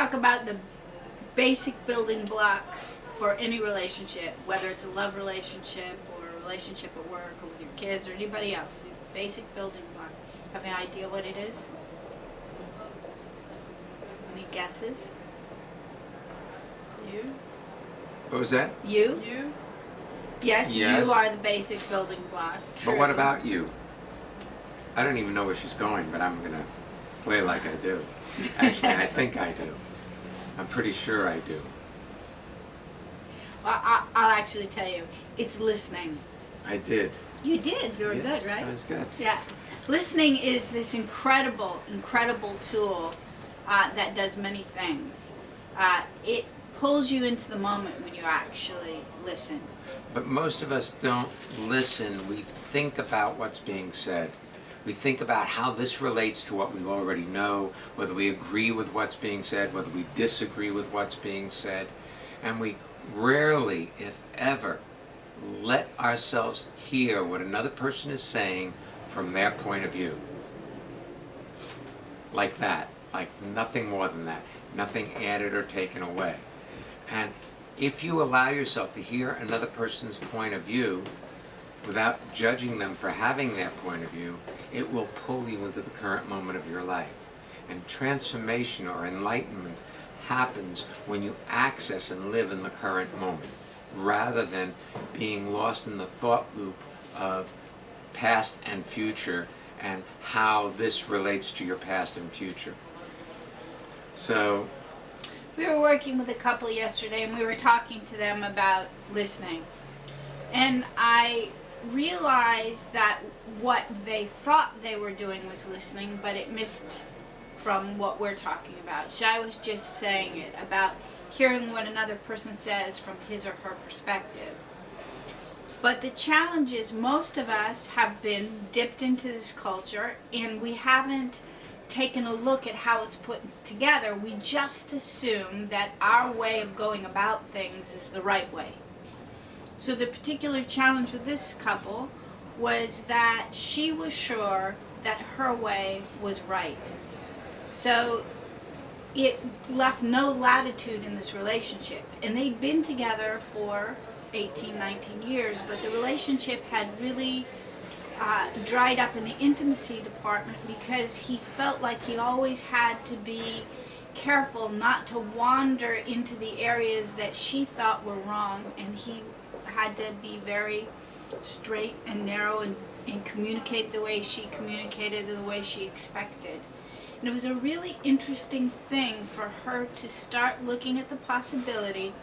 talk about the basic building block for any relationship, whether it's a love relationship or a relationship at work or with your kids or anybody else. The basic building block. Have any idea what it is? Any guesses? You? What was that? You? You? Yes, Yes. you are the basic building block. But what True. about you? I don't even know where she's going, but I'm going to play like I do. Actually, I think I do. I'm pretty sure I do. Well, I'll actually tell you. It's listening. I did. You did. You were Yes, good, right? That was good. Yeah. Listening is this incredible tool that does many things. It pulls you into the moment when you actually listen. But most of us don't listen. We think about what's being said. We think about how this relates to what we already know, whether we agree with what's being said, whether we disagree with what's being said. And we rarely, if ever, let ourselves hear what another person is saying from their point of view. Like that. Like nothing more than that. Nothing added or taken away. And if you allow yourself to hear another person's point of view without judging them for having that point of view, it will pull you into the current moment of your life. And transformation or enlightenment happens when you access and live in the current moment, rather than being lost in the thought loop of past and future and how this relates to your past and future. So, We were working with a couple yesterday and we were talking to them about listening. And I realized that what they thought they were doing was listening, but it missed from what we're talking about. Shai was just saying it about hearing what another person says from his or her perspective. But the challenge is most of us have been dipped into this culture and we haven't taken a look at how it's put together. We just assume that our way of going about things is the right way. So the particular challenge with this couple was that she was sure that her way was right. So it left no latitude in this relationship. And they'd been together for 18, 19 years, but the relationship had really dried up in the intimacy department because he felt like he always had to be careful not to wander into the areas that she thought were wrong, and he had to be very straight and narrow and communicate the way she communicated and the way she expected. And it was a really interesting thing for her to start looking at the possibility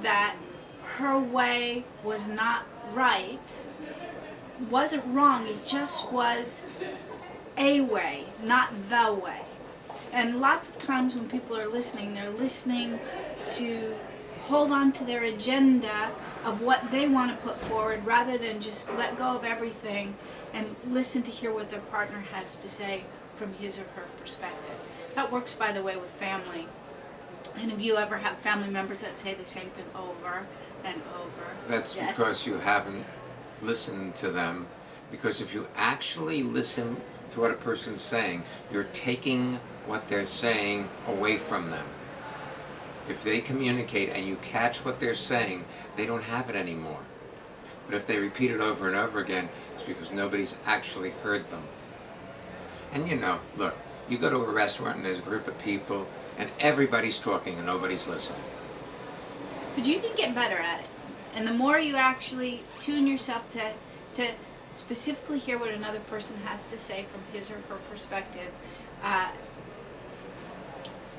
that her way was not right, wasn't wrong, it just was a way, not the way. And lots of times when people are listening, they're listening to hold on to their agenda of what they want to put forward rather than just let go of everything and listen to hear what their partner has to say from his or her perspective. That works, by the way, with family. And if you ever have family members that say the same thing over and over. that's Yes. because you haven't listened to them. Because if you actually listen to what a person's saying, you're taking what they're saying away from them. If they communicate and you catch what they're saying, they don't have it anymore. But if they repeat it over and over again, it's because nobody's actually heard them. And you know, look, you go to a restaurant and there's a group of people and everybody's talking and nobody's listening. But you can get better at it. And the more you actually tune yourself to specifically hear what another person has to say from his or her perspective,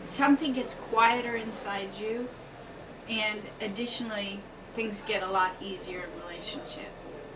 something gets quieter inside you, and additionally, things get a lot easier in relationship.